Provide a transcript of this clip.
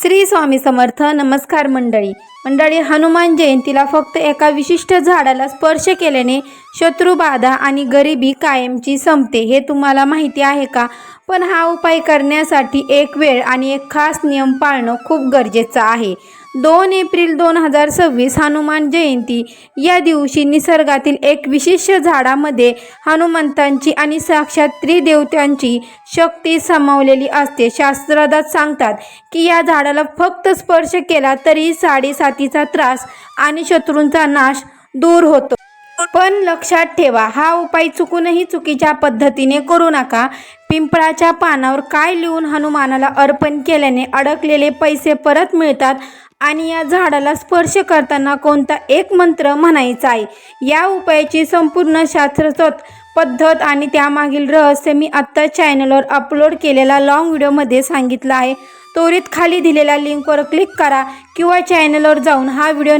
श्री स्वामी समर्थ. नमस्कार मंडळी, हनुमान जयंतीला फक्त एका विशिष्ट झाडाला स्पर्श केल्याने शत्रुबाधा आणि गरिबी कायमची संपते, हे तुम्हाला माहिती आहे का? पण हा उपाय करण्यासाठी एक वेळ आणि एक खास नियम पाळणं खूप गरजेचं आहे. 2 एप्रिल 2026 हनुमान जयंती या दिवशी निसर्गातील एक विशिष्ट झाडामध्ये हनुमंतांची आणि साक्षात त्रिदेवतांची शक्ती सामावलेली असते. शास्त्रज्ञ सांगतात की या झाडाला फक्त स्पर्श केला तरी 7.5चा त्रास आणि शत्रूंचा नाश दूर होतो. पण लक्षात ठेवा, हा उपाय चुकूनही चुकीच्या पद्धतीने करू नका. पिंपळाच्या पानावर काय लिहून हनुमानाला अर्पण केल्याने अडकलेले पैसे परत मिळतात आणि या झाडाला स्पर्श करताना कोणता एक मंत्र म्हणायचा आहे, या उपायाची संपूर्ण शास्त्रोक्त पद्धत आणि त्यामागील रहस्य मी आत्ता चॅनलवर अपलोड केलेला लॉंग व्हिडिओमध्ये सांगितलं आहे. त्वरित खाली दिलेल्या लिंकवर क्लिक करा किंवा चॅनलवर जाऊन हा व्हिडिओ